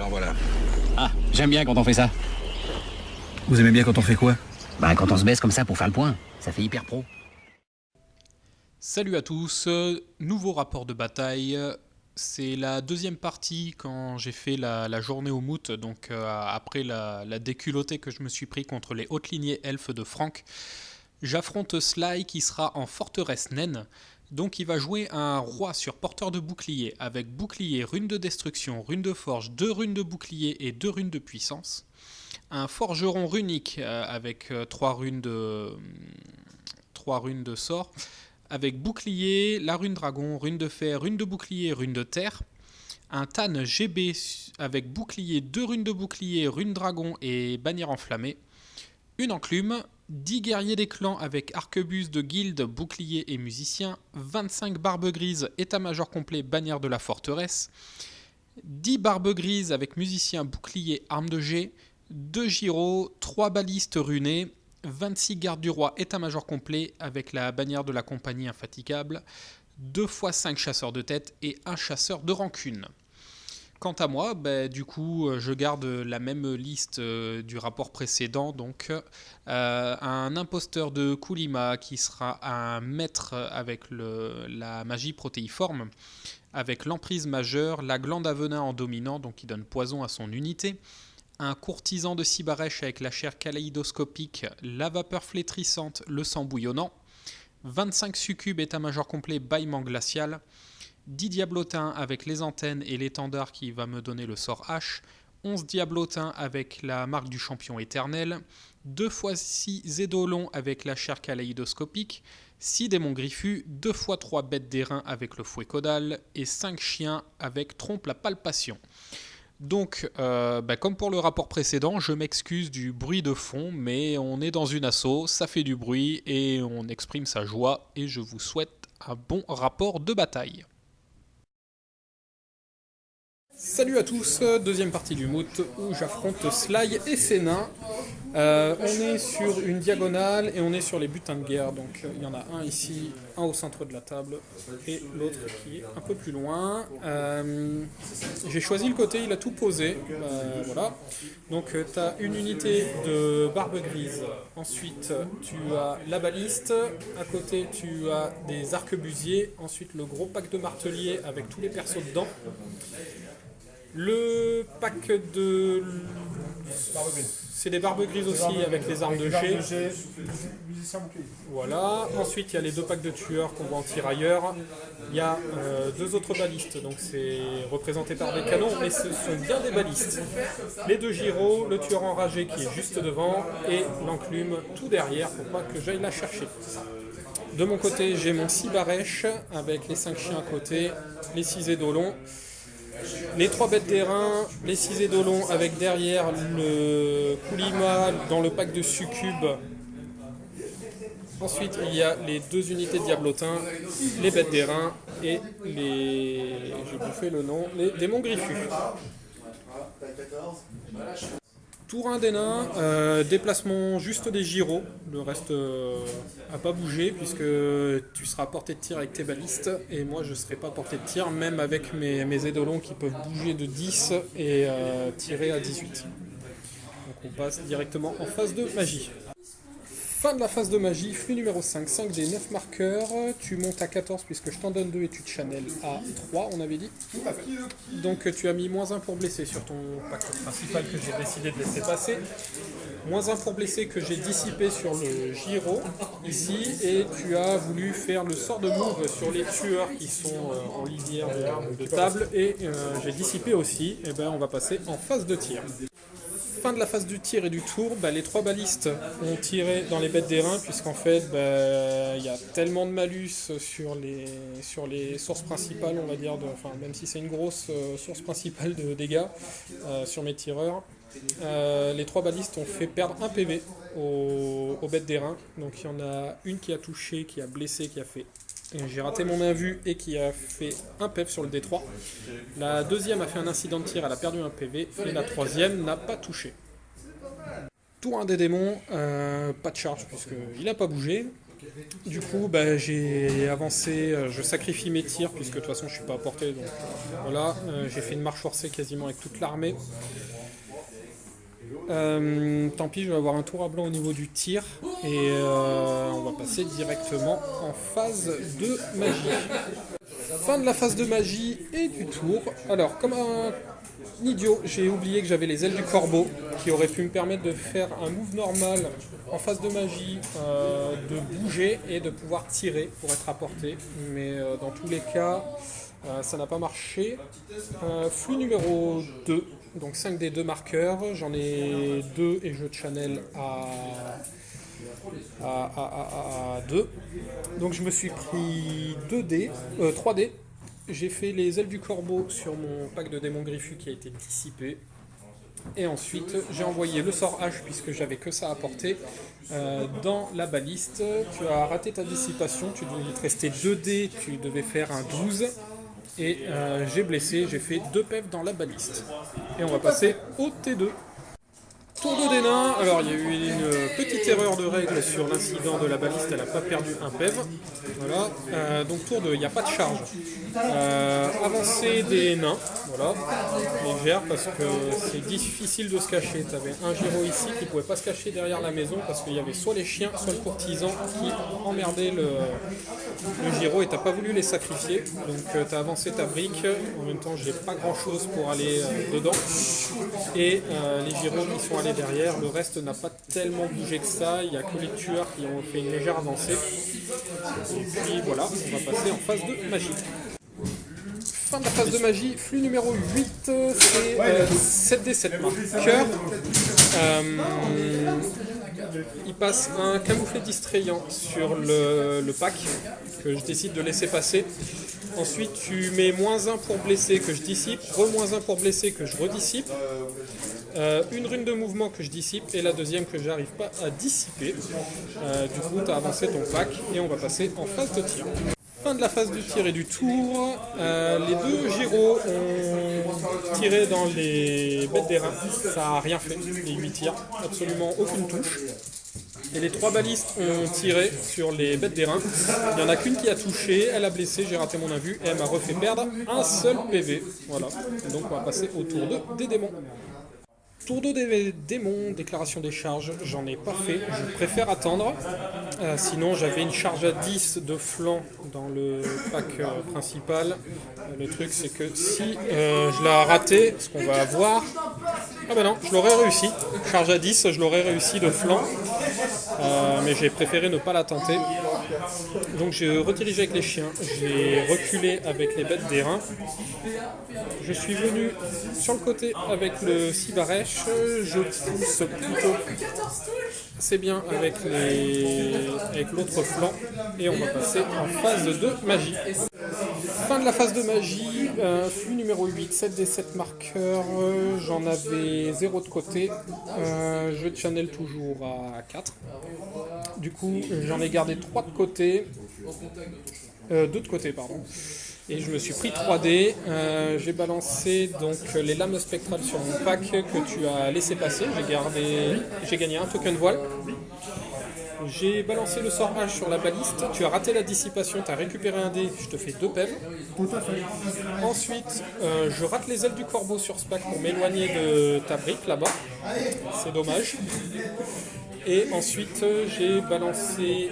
Alors voilà. Ah, j'aime bien quand on fait ça. Vous aimez bien quand on fait quoi? Bah, quand on se baisse comme ça pour faire le point. Ça fait hyper pro. Salut à tous, nouveau rapport de bataille. C'est la deuxième partie quand j'ai fait la journée au moot, donc après la déculottée que je me suis pris contre les hautes lignées elfes de Franck. J'affronte Sly qui sera en forteresse naine, donc il va jouer un roi sur porteur de bouclier avec bouclier, rune de destruction, rune de forge, 2 runes de bouclier et 2 runes de puissance. Un forgeron runique avec 3 runes de sort. Avec bouclier, la rune dragon, rune de fer, rune de bouclier, rune de terre. Un Tan GB avec bouclier, 2 runes de bouclier, rune dragon et bannière enflammée. Une enclume, 10 guerriers des clans avec arquebuse de guilde, bouclier et musicien. 25 barbes grises, état-major complet, bannière de la forteresse. 10 barbes grises avec musicien, bouclier, arme de jet. 2 gyros, 3 balistes runées. 26 gardes du roi, état-major complet avec la bannière de la compagnie infatigable, 2 x 5 chasseurs de tête et un chasseur de rancune. Quant à moi, du coup, je garde la même liste du rapport précédent, donc un imposteur de Kulima qui sera un maître avec la magie protéiforme, avec l'emprise majeure, la glande à venin en dominant, donc qui donne poison à son unité. Un courtisan de Sibarèche avec la chair kaléidoscopique, la vapeur flétrissante, le sang bouillonnant. 25 succubes état-major complet, bâillement glacial. 10 diablotins avec les antennes et l'étendard qui va me donner le sort H. 11 diablotins avec la marque du champion éternel. 2 x 6 zédolons avec la chair kaléidoscopique. 6 démons griffus, 2 x 3 bêtes d'airain avec le fouet caudal. Et 5 chiens avec trompe la palpation. Donc, comme pour le rapport précédent, je m'excuse du bruit de fond, mais on est dans une asso, ça fait du bruit et on exprime sa joie, et je vous souhaite un bon rapport de bataille. Salut à tous, deuxième partie du moot où j'affronte Sly et ses nains. On est sur une diagonale et on est sur les butins de guerre, donc il y en a un ici, un au centre de la table et l'autre qui est un peu plus loin. J'ai choisi le côté, il a tout posé, voilà. Donc tu as une unité de barbe grise, ensuite tu as la baliste, à côté tu as des arquebusiers, ensuite le gros pack de marteliers avec tous les persos dedans. Le pack de... C'est des barbes grises aussi avec les armes de jet. Voilà. Ensuite, il y a les 2 packs de tueurs qu'on voit en tirailleurs. Il y a 2 autres balistes, donc c'est représenté par des canons, mais ce sont bien des balistes. Les 2 gyros, le tueur enragé qui est juste devant et l'enclume tout derrière pour pas que j'aille la chercher. De mon côté, j'ai mon Sibarèche avec les 5 chiens à côté, les 6 édolons. Les 3 bêtes d'airain, les 6 édolons avec derrière le Kulima dans le pack de succubes. Ensuite, il y a les 2 unités de diablotins, les bêtes d'airain et les... j'ai bouffé le nom, les démons griffus. Tour 1 des nains, déplacement juste des gyros, le reste n'a pas bougé puisque tu seras à portée de tir avec tes balistes et moi je ne serai pas à portée de tir même avec mes édolons qui peuvent bouger de 10 et tirer à 18. Donc on passe directement en phase de magie. Fin de la phase de magie, flux numéro 5, 5 des 9 marqueurs, tu montes à 14 puisque je t'en donne 2 et tu te channels à 3 on avait dit. Donc tu as mis -1 pour blesser sur ton pacte principal que j'ai décidé de laisser passer. -1 pour blesser que j'ai dissipé sur le gyro ici et tu as voulu faire le sort de move sur les tueurs qui sont en lisière de table et j'ai dissipé aussi, et on va passer en phase de tir. Fin de la phase du tir et du tour, les 3 balistes ont tiré dans les bêtes d'airain puisqu'en fait il y a tellement de malus sur les sources principales, on va dire, même si c'est une grosse source principale de dégâts sur mes tireurs. Les 3 balistes ont fait perdre 1 PV aux bêtes d'airain, donc il y en a une qui a touché, qui a blessé, qui a fait... J'ai raté mon invu et qui a fait 1 PEV sur le D3. La deuxième a fait un incident de tir, elle a perdu 1 PV. Et la troisième n'a pas touché. Tour 1 des démons, pas de charge puisqu'il n'a pas bougé. Du coup, bah, j'ai avancé, je sacrifie mes tirs puisque de toute façon je suis pas à portée. Donc voilà, j'ai fait une marche forcée quasiment avec toute l'armée. Tant pis, je vais avoir un tour à blanc au niveau du tir et on va passer directement en phase de magie. Fin de la phase de magie et du tour. Alors, comme un idiot, j'ai oublié que j'avais les ailes du corbeau qui auraient pu me permettre de faire un move normal en phase de magie, de bouger et de pouvoir tirer pour être à portée. Mais dans tous les cas, ça n'a pas marché. Flux numéro 2, donc 5 des 2 marqueurs. J'en ai 2 et je channel à 2. Donc je me suis pris 3 dés. J'ai fait les ailes du corbeau sur mon pack de démons griffus qui a été dissipé. Et ensuite j'ai envoyé le sort H puisque j'avais que ça à porter dans la baliste. Tu as raté ta dissipation, il te restait 2 dés, tu devais faire un 12. Et j'ai blessé, j'ai fait 2 PEV dans la baliste. Et on va passer au T2. Tour de des nains, alors il y a eu une petite erreur de règle sur l'incident de la baliste, elle n'a pas perdu un PEV. Voilà, donc tour 2, il n'y a pas de charge. Avancée des nains, voilà, légère parce que c'est difficile de se cacher. Tu avais un gyro ici qui ne pouvait pas se cacher derrière la maison parce qu'il y avait soit les chiens, soit le courtisan qui emmerdaient le gyro et tu n'as pas voulu les sacrifier. Donc tu as avancé ta brique, en même temps j'ai pas grand chose pour aller dedans. Et les gyros qui sont allés derrière, le reste n'a pas tellement bougé que ça, il n'y a que les tueurs qui ont fait une légère avancée. Et puis voilà, on va passer en phase de magie. Fin de la phase de magie, flux numéro 8, c'est 7d7 marqueurs. Il passe un camouflet distrayant sur le pack que je décide de laisser passer. Ensuite tu mets -1 pour blesser que je dissipe, -1 pour blesser que je redissipe. Une rune de mouvement que je dissipe et la deuxième que j'arrive pas à dissiper. Du coup tu as avancé ton pack et on va passer en phase de tir. Fin de la phase du tir et du tour. Les 2 gyros ont tiré dans les bêtes d'airain. Ça n'a rien fait, les 8 tirs. Absolument aucune touche. Et les 3 balistes ont tiré sur les bêtes d'airain. Il n'y en a qu'une qui a touché, elle a blessé, j'ai raté mon invue et elle m'a refait perdre un seul PV. Voilà. Donc on va passer au tour 2 des démons. Tour 2 des démons, déclaration des charges, j'en ai pas fait, je préfère attendre. Sinon j'avais une charge à 10 de flanc dans le pack principal. Le truc c'est que si je l'ai raté, ce qu'on va avoir... Ah ben non, je l'aurais réussi. Charge à 10, je l'aurais réussi de flanc. Mais j'ai préféré ne pas la tenter. Donc j'ai redirigé avec les chiens, j'ai reculé avec les bêtes d'airain. Je suis venu sur le côté avec le cibarèche, je pousse plutôt assez bien avec l'autre flanc et on va passer en phase de magie. Fin de la phase de magie, flux numéro 8, 7d7 marqueurs, j'en avais 0 de côté, je channel toujours à 4. Du coup j'en ai gardé 3 de côté, 2 de côté pardon. Et je me suis pris 3D, j'ai balancé donc les lames spectrales sur mon pack que tu as laissé passer, j'ai gagné un token voile. J'ai balancé le sort H sur la baliste, tu as raté la dissipation, tu as récupéré un dé, je te fais 2 PEV. Ensuite, je rate les ailes du corbeau sur ce pack pour m'éloigner de ta brique là-bas, c'est dommage. Et ensuite, j'ai balancé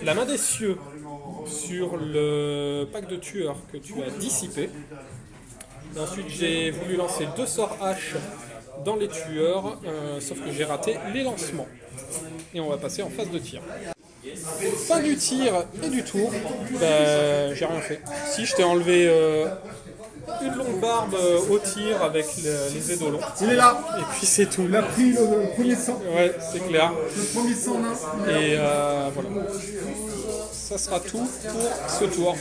la main des cieux sur le pack de tueurs que tu as dissipé. Et ensuite, j'ai voulu lancer 2 sorts H dans les tueurs, sauf que j'ai raté les lancements. Et on va passer en phase de tir. Fin du tir et du tour, j'ai rien fait. Si, je t'ai enlevé une longue barbe au tir avec les édolons. Il est là. Et puis c'est tout. Il a pris le premier sang. Ouais, c'est clair. Le premier sang nain. Et voilà. Ça sera tout pour ce tour.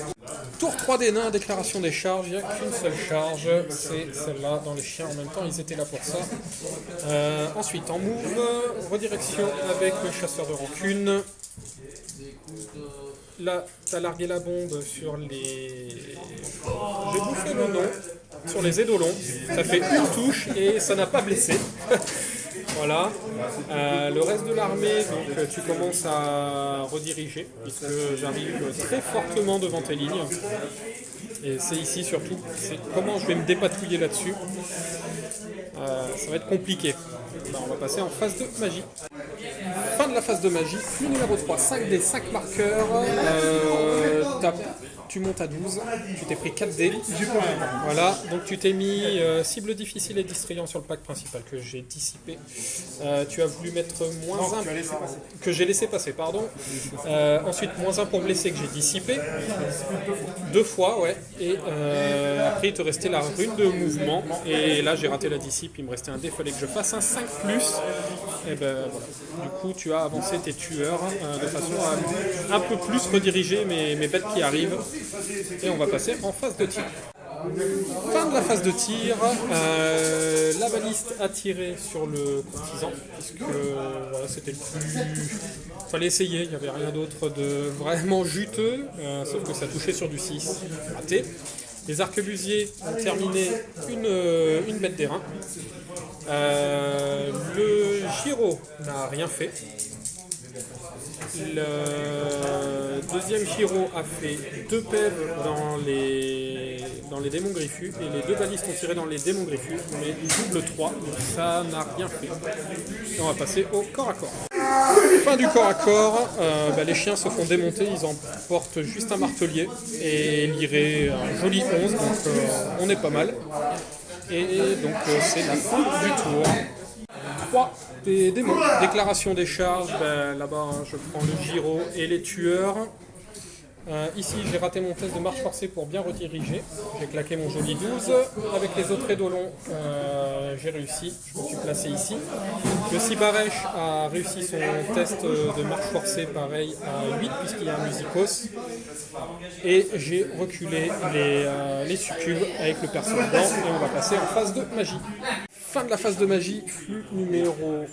Tour 3 des nains, déclaration des charges. Il n'y a qu'une seule charge, c'est celle-là dans les chiens. En même temps, ils étaient là pour ça. Ensuite, en move, redirection avec le chasseur de rancune. Là, tu as largué la bombe sur les... J'ai bouffé le nom sur les édolons. Ça fait une touche et ça n'a pas blessé. Voilà. Le reste de l'armée, donc tu commences à rediriger, puisque j'arrive très fortement devant tes lignes. Et c'est ici surtout, c'est comment je vais me dépatouiller là-dessus. Ça va être compliqué. Ben, on va passer en phase de magie. Fin de la phase de magie, flux numéro 3, 5 dés, 5 marqueurs. Tu montes à 12, tu t'es pris 4 dés. Voilà, donc tu t'es mis cible difficile et distrayant sur le pack principal que j'ai dissipé. Tu as voulu mettre moins 1 que j'ai laissé passer, pardon. Ensuite, moins 1 pour blesser que j'ai dissipé. 2 fois, ouais. Et après, il te restait la rune de mouvement. Et là, j'ai raté la dissipe, il me restait un dé, il fallait que je fasse un 5+. Et ben voilà. Du coup, tu as avancé tes tueurs de façon à un peu plus rediriger mes bêtes qui arrivent. Et on va passer en phase de tir. Fin de la phase de tir, la baliste a tiré sur le courtisan, puisque voilà, c'était le plus... Fallait essayer, il n'y avait rien d'autre de vraiment juteux, sauf que ça touchait sur du 6, raté. Les arquebusiers ont terminé une bête d'airain. Le gyro n'a rien fait. Le deuxième gyro a fait 2 pèves dans les démons griffus et les 2 balistes ont tiré dans les démons griffus, mais double 3, donc ça n'a rien fait. Et on va passer au corps à corps. Fin du corps à corps, les chiens se font démonter, ils emportent juste un martelier et liraient un joli 11, donc on est pas mal. Et donc c'est la fin du tour. 3 des démons. Déclaration des charges, là-bas je prends le gyro et les tueurs. Ici j'ai raté mon test de marche forcée pour bien rediriger. J'ai claqué mon joli 12. Avec les autres édolons, j'ai réussi. Je me suis placé ici. Le Cibarèche a réussi son test de marche forcée pareil à 8 puisqu'il y a un musicos. Et j'ai reculé les succubes avec le perso blanc et on va passer en phase de magie. Fin de la phase de magie, flux numéro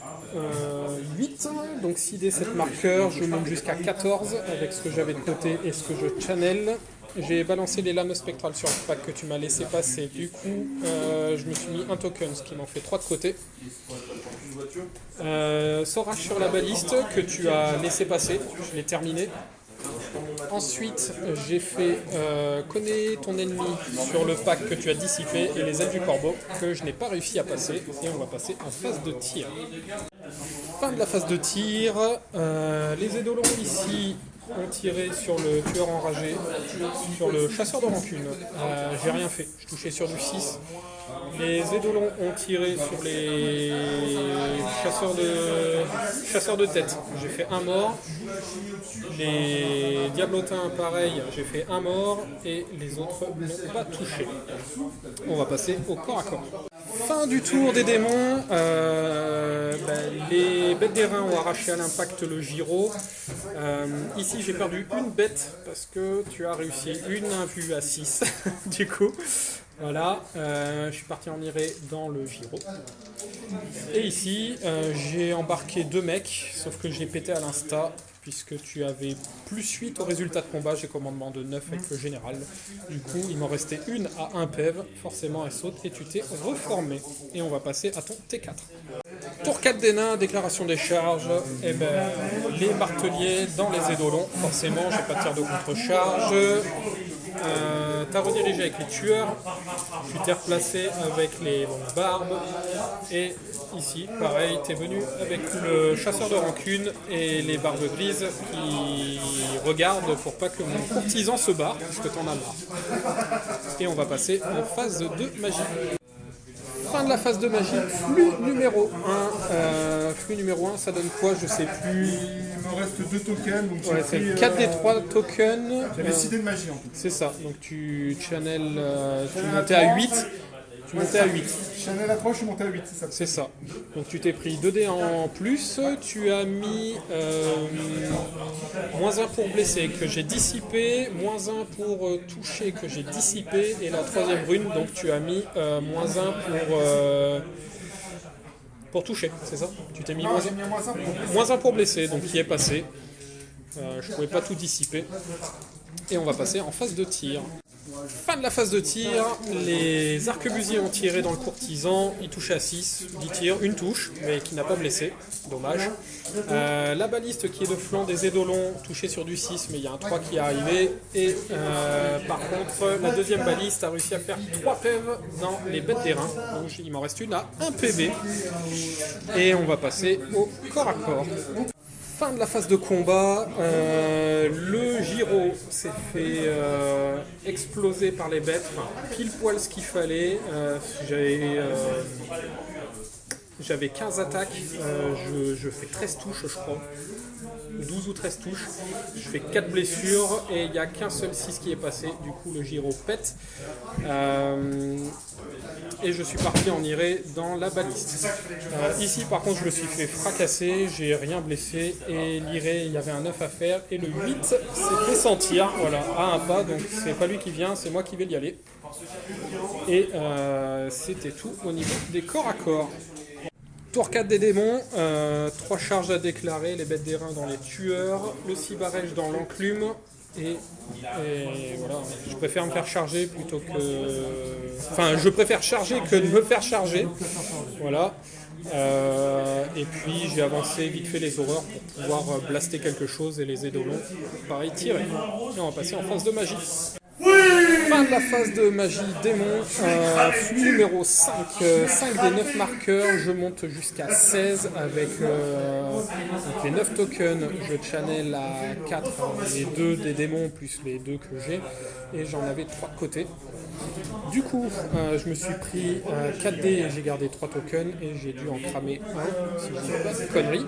8, donc 6 d 7 marqueurs, je monte jusqu'à 14 avec ce que j'avais de côté et ce que je channel. J'ai balancé les lames spectrales sur le pack que tu m'as laissé passer, du coup je me suis mis un token, ce qui m'en fait 3 de côté. Sorage sur la baliste que tu as laissé passer, je l'ai terminé. Ensuite, j'ai fait connais ton ennemi sur le pack que tu as dissipé et les ailes du corbeau que je n'ai pas réussi à passer. Et on va passer en phase de tir. Fin de la phase de tir. Les édolons ici ont tiré sur le tueur enragé, sur le chasseur de rancune. J'ai rien fait, je touchais sur du 6. Les édolons ont tiré sur les chasseurs de tête. J'ai fait un mort. Les diablotins, pareil, j'ai fait un mort. Et les autres n'ont pas touché. On va passer au corps à corps. Fin du tour des démons. Les bêtes d'airain ont arraché à l'impact le gyro. Ici, j'ai perdu une bête parce que tu as réussi une invue à 6. Du coup. Voilà, je suis parti en iré dans le gyro. Et ici, j'ai embarqué 2 mecs, sauf que j'ai pété à l'insta, puisque tu avais plus 8 au résultat de combat, j'ai commandement de 9 avec le général. Du coup, il m'en restait une à 1 PEV, forcément elle saute, et tu t'es reformé. Et on va passer à ton T4. Tour 4 des nains, déclaration des charges, les marteliers dans les édolons, forcément j'ai pas de tir de contre-charge. T'as redirigé avec les tueurs, tu t'es replacé avec les barbes, et ici, pareil, t'es venu avec le chasseur de rancune et les barbes grises qui regardent pour pas que mon courtisan se barre, puisque t'en as marre. Et on va passer en phase de magie. Fin de la phase de magie, flux numéro 1. Flux numéro 1, ça donne quoi? Je sais plus. Il me reste 2 tokens. Donc ouais, c'est 4 des 3 tokens. J'avais 6 dés de magie en fait. C'est ça, donc tu channel. Tu montais à 8. Tu montais à 8. Channel à 3, je suis monté à 8, c'est ça. C'est ça. Donc tu t'es pris 2 dés en plus. Tu as mis moins 1 pour blesser que j'ai dissipé, moins 1 pour toucher que j'ai dissipé, et la 3e rune, donc tu as mis moins 1 pour toucher, c'est ça? Tu t'es mis Non, moins j'ai mis moins 1 pour blesser. moins 1 pour blesser, donc qui est passé. Je pouvais pas tout dissiper. Et on va passer en phase de tir. Fin de la phase de tir, les arquebusiers ont tiré dans le courtisan, il touche à 6, 10 tirs, une touche, mais qui n'a pas blessé, dommage. La baliste qui est de flanc des édolons, touché sur du 6, mais il y a un 3 qui est arrivé. Et par contre, la deuxième baliste a réussi à faire 3 PEV dans les bêtes d'airain, donc il m'en reste une à 1 PV. Et on va passer au corps à corps. Fin de la phase de combat, le Giro s'est fait exploser par les bêtes, enfin, pile poil ce qu'il fallait. J'avais 15 attaques, je fais 13 touches je crois, 12 ou 13 touches, je fais 4 blessures et il n'y a qu'un seul 6 qui est passé, du coup le Giro pète. Et je suis parti en iré dans la baliste. Ici par contre je me suis fait fracasser, j'ai rien blessé et l'iré il y avait un 9 à faire et le 8 s'est fait sentir, voilà, à un pas, donc c'est pas lui qui vient, c'est moi qui vais y aller. Et c'était tout au niveau des corps à corps. Tour 4 des démons, 3 charges à déclarer, les bêtes d'airain dans les tueurs, le cibarèche dans l'enclume. Et voilà, je préfère me faire charger plutôt que... Enfin, je préfère charger que de me faire charger. Voilà. Et puis j'ai avancé vite fait les horreurs pour pouvoir blaster quelque chose et les édolons, pareil, tirer. Et on va passer en phase de magie. Fin de la phase de magie démon, flux numéro 5, 5 des 9 marqueurs, je monte jusqu'à 16 avec donc les 9 tokens, je channel à 4, les 2 des démons plus les 2 que j'ai, et j'en avais 3 de côté. Du coup, je me suis pris 4 dés et j'ai gardé 3 tokens et j'ai dû en cramer 1, si je dis pas de conneries.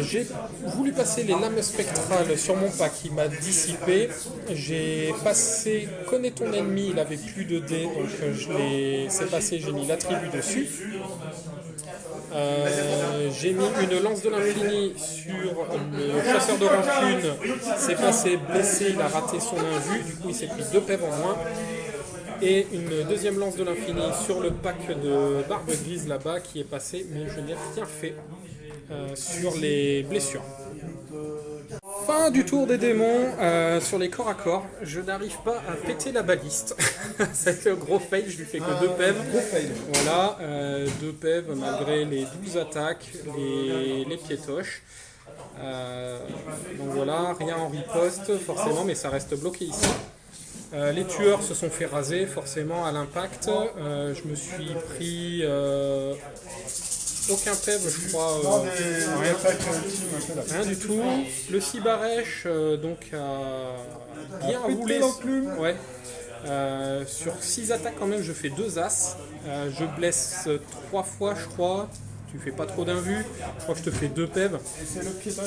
J'ai voulu passer les lames spectrales sur mon pack, il m'a dissipé. J'ai passé connais ton ennemi, il avait plus de dés, donc je l'ai laissé passer, j'ai mis l'attribut dessus. J'ai mis une lance de l'infini sur le chasseur de rancune, c'est passé blessé, il a raté son invu, du coup il s'est pris 2 PEV en moins. Et une deuxième lance de l'infini sur le pack de barbe grise là-bas qui est passé, mais je n'ai rien fait sur les blessures. Fin du tour des démons, sur les corps à corps, je n'arrive pas à péter la baliste. C'est le gros fail, je lui fais que 2 PEV. Voilà, 2 PEV malgré les 12 attaques, les piétoches. Donc voilà, rien en riposte forcément, mais ça reste bloqué ici. Les tueurs se sont fait raser forcément à l'impact. Je me suis pris aucun PEV, je crois. Rien du tout. Le cibarèche donc a bien roulé. Ouais. Sur 6 attaques quand même, je fais 2 as. Je blesse 3 fois, je crois. Tu fais pas trop d'invus, je crois que je te fais 2 PEV.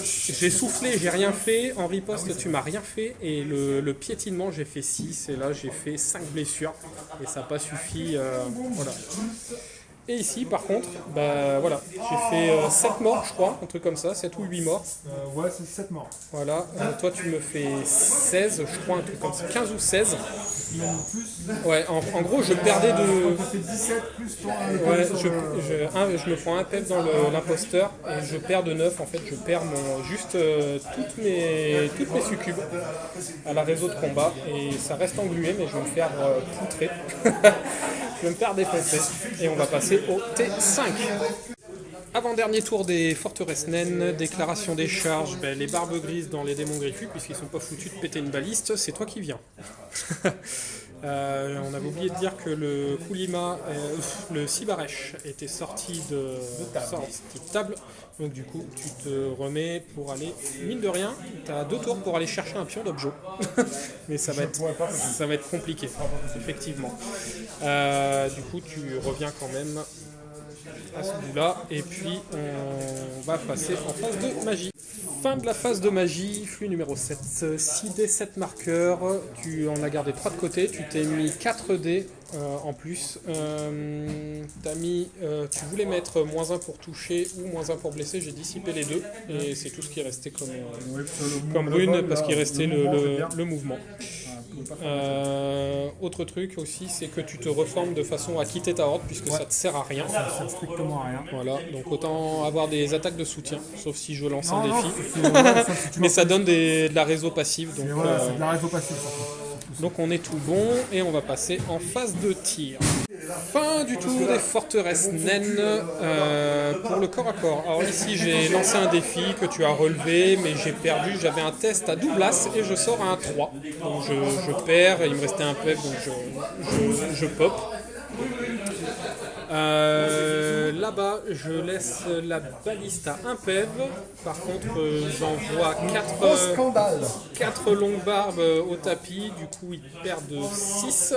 J'ai soufflé, j'ai rien fait. En riposte, tu m'as rien fait. Et le piétinement, j'ai fait 6. Et là, j'ai fait 5 blessures. Et ça n'a pas suffi. Voilà. Et ici, par contre, bah voilà, j'ai fait 7 morts, je crois, un truc comme ça, 7 ou 8 morts. Ouais, c'est 7 morts. Voilà, toi tu me fais 16, je crois, un truc comme ça, 15 ou 16. Ouais, en gros, je perdais de... Ça fait 17 plus ton... Ouais, je me prends un PEV dans l'imposteur et je perds de 9, en fait, je perds juste toutes mes succubes à la réseau de combat et ça reste englué, mais je vais me faire poutrer. Je vais me faire défoncer et on va passer au T5. Avant-dernier tour des forteresses naines, déclaration des charges, les barbes grises dans les démons griffus, puisqu'ils sont pas foutus de péter une baliste, c'est toi qui viens. On avait oublié de dire que le Kulima, le cibarèche était sorti de table, donc du coup tu te remets pour aller, mine de rien, tu as 2 tours pour aller chercher un pion d'objet, mais ça va être compliqué, effectivement. Du coup tu reviens quand même à ce bout-là, et puis on va passer en phase de magie. Fin de la phase de magie, flux numéro 7, 6 dés, 7 marqueurs, tu en as gardé 3 de côté, tu t'es mis 4 dés en plus, tu voulais mettre -1 pour toucher ou -1 pour blesser, j'ai dissipé les deux, et c'est tout ce qui est resté comme rune, parce qu'il restait le mouvement. Autre truc aussi, c'est que tu te reformes de façon à quitter ta horde, puisque ça te sert à rien. Ça sert strictement à rien. Voilà, donc autant avoir des attaques de soutien, sauf si je lance un défi. Mais ça donne de la réseau passive. Donc, voilà, c'est de la réseau passive. Donc on est tout bon et on va passer en phase de tir. Fin du tour des forteresses naines pour le corps à corps. Alors ici j'ai lancé un défi que tu as relevé, mais j'ai perdu. J'avais un test à double as et je sors à un 3. Donc je perds, il me restait un PEV donc je pop. Là-bas, je laisse la baliste à un PEV. Par contre, j'envoie 4 longues barbes au tapis. Du coup, il perd de 6.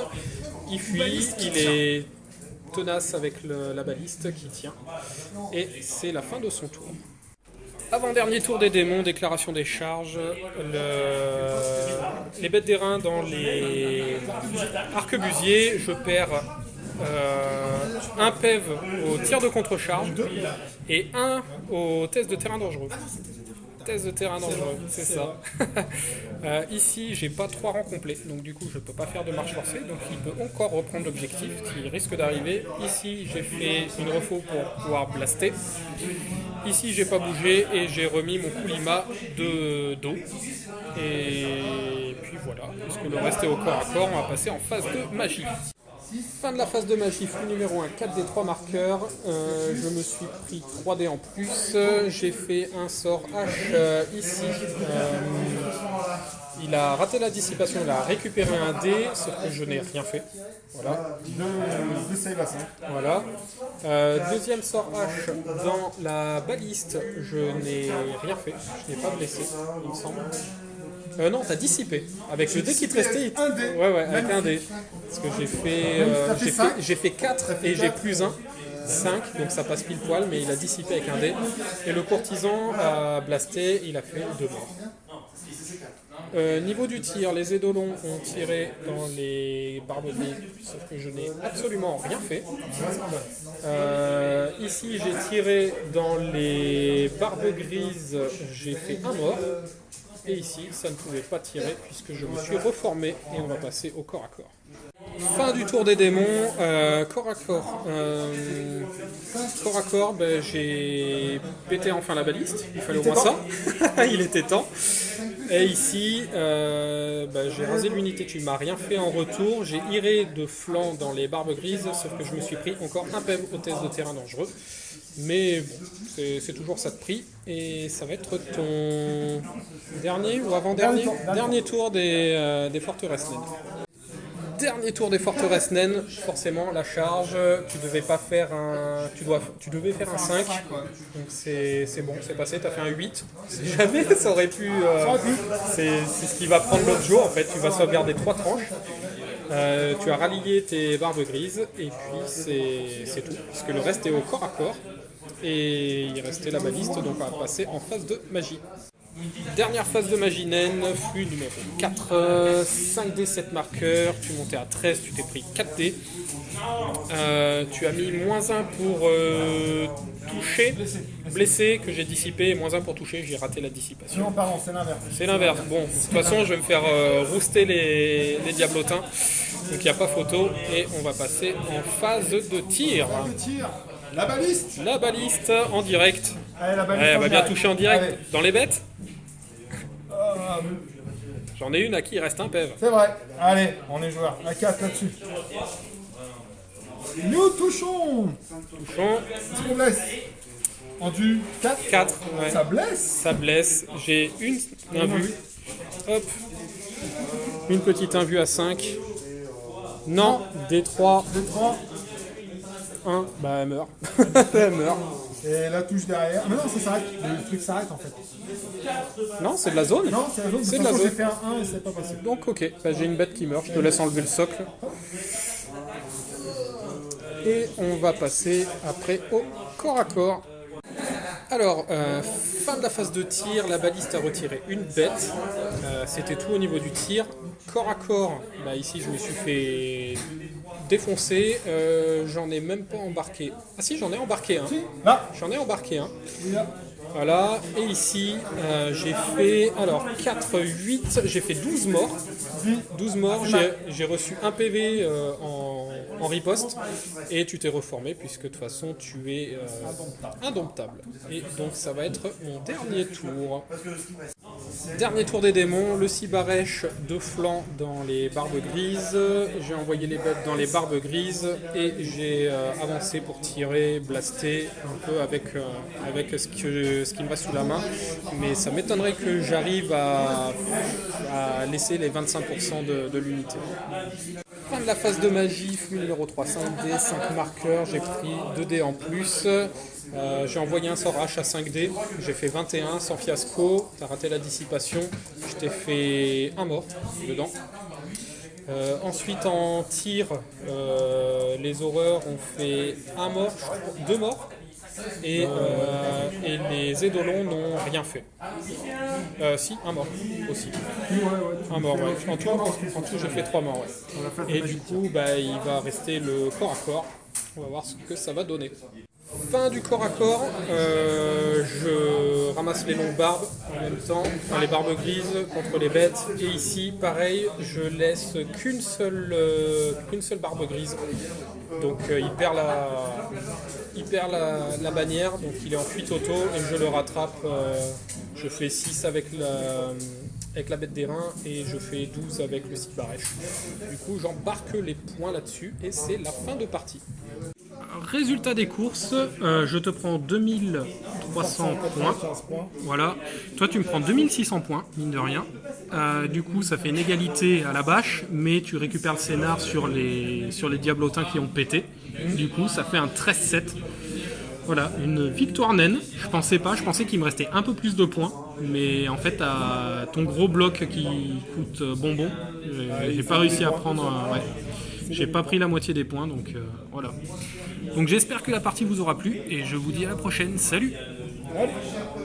Il fuit. Il est tenace avec la baliste qui tient. Et c'est la fin de son tour. Avant-dernier tour des démons, déclaration des charges. Les bêtes d'airain dans les arquebusiers, je perds un PEV au tir de contre-charge et un au test de terrain dangereux. Test de terrain dangereux, c'est ça. Ici, j'ai pas 3 rangs complets, donc du coup, je peux pas faire de marche forcée, donc il peut encore reprendre l'objectif qui risque d'arriver. Ici, j'ai fait une refo pour pouvoir blaster. Ici, j'ai pas bougé et j'ai remis mon Kulima de dos. Et puis voilà, puisque le reste est au corps à corps, on va passer en phase de magie. Fin de la phase de magie, flux numéro 1, 4 des 3 marqueurs. Je me suis pris 3 dés en plus. J'ai fait un sort H ici. Il a raté la dissipation, il a récupéré un dé, sauf que je n'ai rien fait. Voilà. Deux save à 5. Voilà. Deuxième sort H dans la baliste, je n'ai rien fait. Je n'ai pas blessé, il me semble. Non, t'as dissipé. Avec le dé qui te restait. Un dé. Ouais, avec un dé. Parce que j'ai fait 4 et j'ai plus 1. 5, donc ça passe pile poil, mais il a dissipé avec un dé. Et le courtisan a blasté, il a fait 2 morts. Niveau du tir, les édolons ont tiré dans les barbeliers, sauf que je n'ai absolument rien fait. Ici, j'ai tiré dans les barbes grises, j'ai fait un mort. Et ici, ça ne pouvait pas tirer puisque je me suis reformé et on va passer au corps à corps. Fin du tour des démons, corps à corps. Corps à corps, ben, j'ai pété enfin la baliste, il fallait au moins ça, il était temps. Et ici, ben, j'ai rasé l'unité, tu m'as rien fait en retour, j'ai iré de flanc dans les barbes grises, sauf que je me suis pris encore un PEV au test de terrain dangereux. Mais bon, c'est toujours ça de prix. Et ça va être ton dernier ou avant-dernier dernier tour des forteresses naines. Dernier tour des forteresses naines, forcément la charge, tu devais faire un 5, donc c'est bon, c'est passé, tu as fait un 8, si jamais ça aurait pu, c'est ce qui va prendre l'autre jour en fait, tu vas sauvegarder 3 tranches, tu as rallié tes barbes grises et puis c'est tout, puisque le reste est au corps à corps et il restait la baliste, donc on va passer en phase de magie. Dernière phase de magie naine, flux numéro 4, 5D, 7 marqueurs, tu montais à 13, tu t'es pris 4D. Tu as mis -1 pour toucher, blessé, que j'ai dissipé, et -1 pour toucher, j'ai raté la dissipation. Non, pardon, c'est l'inverse. C'est l'inverse, bon, de toute façon je vais me faire rouster les diablotins, donc il n'y a pas photo, et on va passer en phase de tir. La baliste. La baliste en direct. Allez, la baliste. Ouais, elle va bien toucher en direct. Allez. Dans les bêtes. J'en ai une à qui il reste un PEV. C'est vrai. Allez, on est joueur. À 4 là-dessus. Nous touchons. Touchons. Est-ce qu'on blesse? En du 4. 4. Ouais. Ça blesse. Ça blesse. J'ai une invue. Hop. Une petite invue à 5. Non. D3. D3. 1. Bah elle meurt. Elle meurt. Et la touche derrière. Mais non, ça s'arrête. Le truc s'arrête en fait. Non, c'est de la zone. Non, c'est la zone. C'est de la zone. J'ai fait un 1 et c'est pas passé. Donc ok, bah, j'ai une bête qui meurt. Je te laisse enlever le socle. Et on va passer après au corps à corps. Alors, fin de la phase de tir, la baliste a retiré une bête. C'était tout au niveau du tir. Corps à corps, bah, ici je me suis fait défoncer. J'en ai même pas embarqué. Ah si, j'en ai embarqué un. Là. J'en ai embarqué un. Voilà, et ici j'ai fait 4, 8, j'ai fait 12 morts. 12 morts, j'ai reçu un PV en riposte et tu t'es reformé puisque de toute façon tu es indomptable. Et donc ça va être mon dernier tour. Dernier tour des démons, le Cibarèche de flanc dans les barbes grises. J'ai envoyé les bêtes dans les barbes grises et j'ai avancé pour tirer, blaster un peu avec ce qui me va sous la main. Mais ça m'étonnerait que j'arrive à laisser les 25% de l'unité. Fin de la phase de magie, flux numéro 3, 5D, 5 marqueurs, j'ai pris 2D en plus. J'ai envoyé un sort H à 5D, j'ai fait 21 sans fiasco, t'as raté la dissipation, je t'ai fait un mort dedans. Ensuite en tir, les horreurs ont fait un mort, 2 morts. Et les édolons n'ont rien fait. Si, un mort aussi. Un mort, ouais. En tout j'ai fait 3 morts. Ouais. Et du coup, il va rester le corps à corps. On va voir ce que ça va donner. Fin du corps à corps, je ramasse les longues barbes en même temps, enfin les barbes grises contre les bêtes. Et ici, pareil, je laisse qu'une seule barbe grise. Donc il perd la bannière, donc il est en fuite auto et je le rattrape. Je fais 6 avec la bête d'airain et je fais 12 avec le Cibarèche. Du coup, j'embarque les points là-dessus et c'est la fin de partie. Résultat des courses, je te prends 2300 points. Voilà. Toi, tu me prends 2600 points, mine de rien. Du coup, ça fait une égalité à la bâche, mais tu récupères le scénar sur les diablotins qui ont pété. Du coup, ça fait un 13-7. Voilà, une victoire naine. Je pensais qu'il me restait un peu plus de points, mais en fait, à ton gros bloc qui coûte bonbon, j'ai pas réussi à prendre. Ouais. J'ai pas pris la moitié des points, donc voilà. Donc j'espère que la partie vous aura plu et je vous dis à la prochaine. Salut!